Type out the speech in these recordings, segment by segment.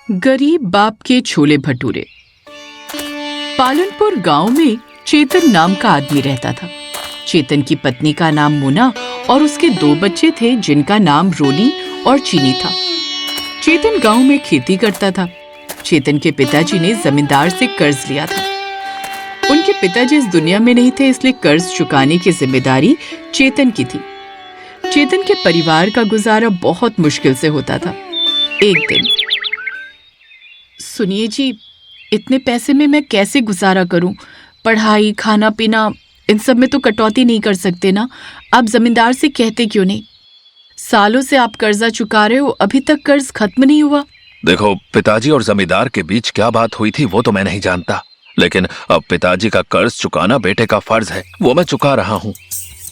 गरीब बाप के छोले भटूरे। पालनपुर गांव में चेतन नाम का आदमी रहता था। चेतन की पत्नी का नाम मोना और उसके 2 बच्चे थे जिनका नाम रोनी और चीनी था। चेतन गांव में खेती करता था। चेतन के पिताजी ने जमींदार से कर्ज लिया था। उनके पिताजी इस दुनिया में नहीं थे, इसलिए कर्ज चुकाने की जिम्मेदारी चेतन की थी। चेतन के परिवार का गुजारा बहुत मुश्किल से होता था। एक दिन, सुनिए जी, इतने पैसे में मैं कैसे गुजारा करूं? पढ़ाई, खाना पीना, इन सब में तो कटौती नहीं कर सकते ना। आप जमींदार से कहते क्यों नहीं? सालों से आप कर्जा चुका रहे हो, अभी तक कर्ज खत्म नहीं हुआ। देखो, पिताजी और जमींदार के बीच क्या बात हुई थी वो तो मैं नहीं जानता, लेकिन अब पिताजी का कर्ज चुकाना बेटे का फर्ज है, वो मैं चुका रहा हूँ।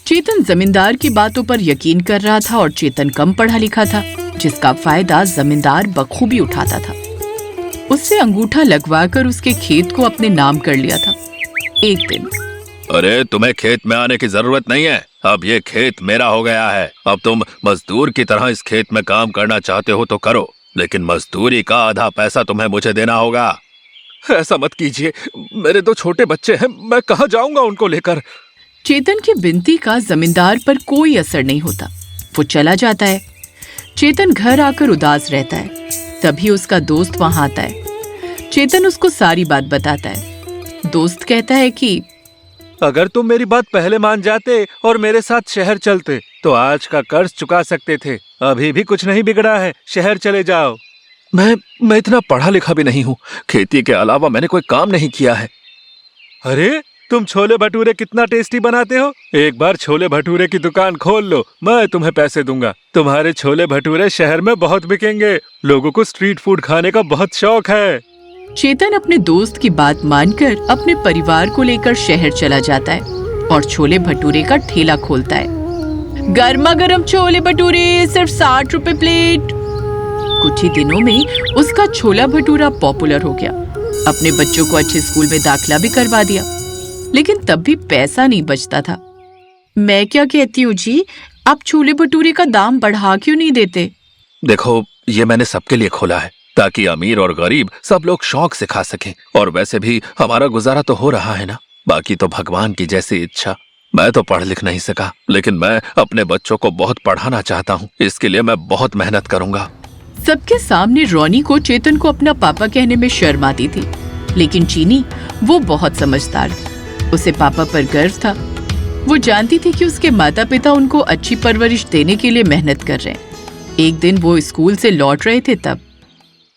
चेतन जमींदार की बातों पर यकीन कर रहा था और चेतन कम पढ़ा लिखा था, जिसका फायदा जमींदार बखूबी उठाता था। उससे अंगूठा लगवाकर उसके खेत को अपने नाम कर लिया था। एक दिन, अरे तुम्हें खेत में आने की जरूरत नहीं है, अब ये खेत मेरा हो गया है। अब तुम मजदूर की तरह इस खेत में काम करना चाहते हो तो करो, लेकिन मजदूरी का आधा पैसा तुम्हें मुझे देना होगा। ऐसा मत कीजिए, मेरे 2 छोटे बच्चे हैं, मैं कहाँ जाऊंगा उनको लेकर। चेतन की विनती का जमींदार पर कोई असर नहीं होता। वो चला जाता है। चेतन घर आकर उदास रहता है। तभी उसका दोस्त वहां आता है। चेतन उसको सारी बात बताता है। दोस्त कहता है कि अगर तुम मेरी बात पहले मान जाते और मेरे साथ शहर चलते तो आज का कर्ज चुका सकते थे। अभी भी कुछ नहीं बिगड़ा है, शहर चले जाओ। मैं इतना पढ़ा लिखा भी नहीं हूँ, खेती के अलावा मैंने कोई काम नहीं किया है। अरे, तुम छोले भटूरे कितना टेस्टी बनाते हो। एक बार छोले भटूरे की दुकान खोल लो, मैं तुम्हें पैसे दूंगा। तुम्हारे छोले भटूरे शहर में बहुत बिकेंगे। लोगों को स्ट्रीट फूड खाने का बहुत शौक है। चेतन अपने दोस्त की बात मानकर अपने परिवार को लेकर शहर चला जाता है और छोले भटूरे का ठेला खोलता है। गर्मा गर्म छोले भटूरे सिर्फ 60 रुपए प्लेट। कुछ ही दिनों में उसका छोला भटूरा पॉपुलर हो गया। अपने बच्चों को अच्छे स्कूल में दाखिला भी करवा दिया, लेकिन तब भी पैसा नहीं बचता था। मैं क्या कहती हूँ जी, आप छोले भटूरे का दाम बढ़ा क्यों नहीं देते? देखो, ये मैंने सबके लिए खोला है ताकि अमीर और गरीब सब लोग शौक से खा सकें, और वैसे भी हमारा गुजारा तो हो रहा है ना। बाकी तो भगवान की जैसी इच्छा। मैं तो पढ़ लिख नहीं सका, लेकिन मैं अपने बच्चों को बहुत पढ़ाना चाहता हूँ। इसके लिए मैं बहुत मेहनत करूंगा। सबके सामने रोनी को चेतन को अपना पापा कहने में शर्म आती थी, लेकिन चीनी वो बहुत समझदार थी। उसे पापा पर गर्व था। वो जानती थी कि उसके माता पिता उनको अच्छी परवरिश देने के लिए मेहनत कर रहे हैं। एक दिन वो स्कूल से लौट रहे थे तब,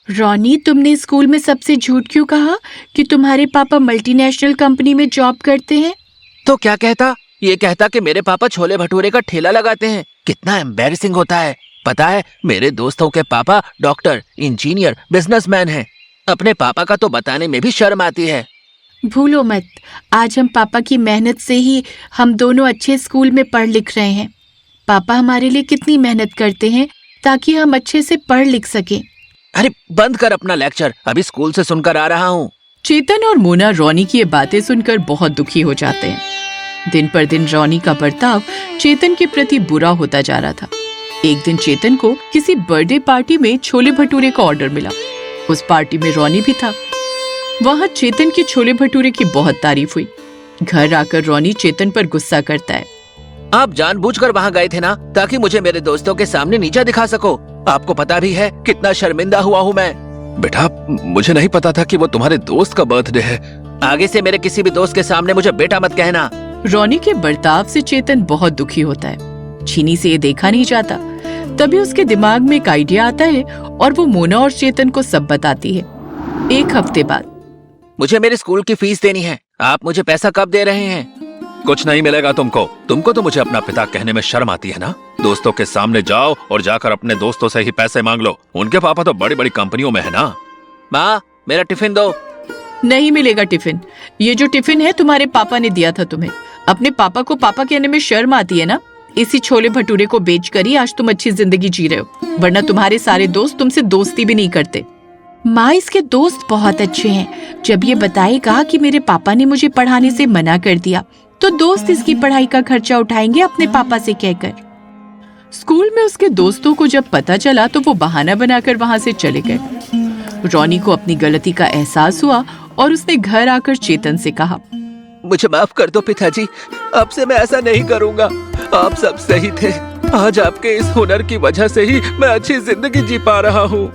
रोनी, तुमने स्कूल में सबसे झूठ क्यों कहा कि तुम्हारे पापा मल्टीनेशनल कंपनी में जॉब करते हैं? तो क्या कहता? ये कहता कि मेरे पापा छोले भटूरे का ठेला लगाते हैं। कितना एम्बैरेसिंग होता है। पता है, मेरे दोस्तों के पापा डॉक्टर, इंजीनियर, बिजनेसमैन हैं। अपने पापा का तो बताने में भी शर्म आती है। भूलो मत, आज हम पापा की मेहनत से ही हम दोनों अच्छे स्कूल में पढ़ लिख रहे हैं। पापा हमारे लिए कितनी मेहनत करते हैं ताकि हम अच्छे से पढ़ लिख सकें। अरे बंद कर अपना लेक्चर, अभी स्कूल से सुनकर आ रहा हूँ। चेतन और मोना रोनी की ये बातें सुनकर बहुत दुखी हो जाते हैं। दिन पर दिन रोनी का बर्ताव चेतन के प्रति बुरा होता जा रहा था। एक दिन चेतन को किसी बर्थडे पार्टी में छोले भटूरे का ऑर्डर मिला। उस पार्टी में रोनी भी था। वहाँ चेतन के छोले भटूरे की बहुत तारीफ हुई। घर आकर रोनी चेतन पर गुस्सा करता है। आप जानबूझकर वहाँ गए थे ना, ताकि मुझे मेरे दोस्तों के सामने नीचा दिखा सको। आपको पता भी है कितना शर्मिंदा हुआ हूँ मैं। बेटा, मुझे नहीं पता था कि वो तुम्हारे दोस्त का बर्थडे है। आगे से मेरे किसी भी दोस्त के सामने मुझे बेटा मत कहना। रोनी के बर्ताव से चेतन बहुत दुखी होता है। चीनी से ये देखा नहीं जाता। तभी उसके दिमाग में एक आइडिया आता है और वो मोना और चेतन को सब बताती है। एक हफ्ते बाद, मुझे मेरे स्कूल की फीस देनी है। आप मुझे पैसा कब दे रहे हैं? कुछ नहीं मिलेगा तुमको तो मुझे अपना पिता कहने में शर्म आती है ना। दोस्तों के सामने जाओ और जाकर अपने दोस्तों से ही पैसे मांग लो। उनके पापा तो बड़ी बड़ी कंपनियों में है ना। माँ, मेरा टिफिन दो। नहीं मिलेगा टिफिन। ये जो टिफिन है तुम्हारे पापा ने दिया था तुम्हें। अपने पापा को पापा कहने में शर्म आती है ना। इसी छोले भटूरे को बेचकर ही आज तुम अच्छी जिंदगी जी रहे हो, वरना तुम्हारे सारे दोस्त तुमसे दोस्ती भी नहीं करते। माँ, इसके दोस्त बहुत अच्छे हैं। जब ये बताएगा कि मेरे पापा ने मुझे पढ़ाने से मना कर दिया तो दोस्त इसकी पढ़ाई का खर्चा उठाएंगे अपने पापा से कहकर। स्कूल में उसके दोस्तों को जब पता चला तो वो बहाना बनाकर वहां से चले गए। रॉनी को अपनी गलती का एहसास हुआ और उसने घर आकर चेतन से कहा, मुझे माफ कर दो पिताजी, अब से मैं ऐसा नहीं करूंगा। आप सब सही थे। आज आपके इस हुनर की वजह से ही मैं अच्छी जिंदगी जी पा रहा हूँ।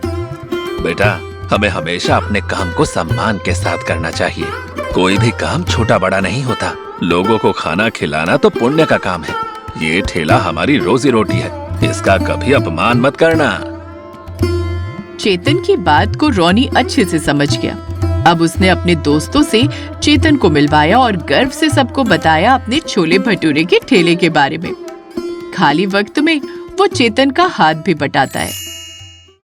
बेटा, हमें हमेशा अपने काम को सम्मान के साथ करना चाहिए। कोई भी काम छोटा बड़ा नहीं होता। लोगों को खाना खिलाना तो पुण्य का काम है। ये ठेला हमारी रोजी रोटी है, इसका कभी अपमान मत करना। चेतन की बात को रॉनी अच्छे से समझ गया। अब उसने अपने दोस्तों से चेतन को मिलवाया और गर्व से सबको बताया अपने छोले भटूरे के ठेले के बारे में। खाली वक्त में वो चेतन का हाथ भी बटाता है।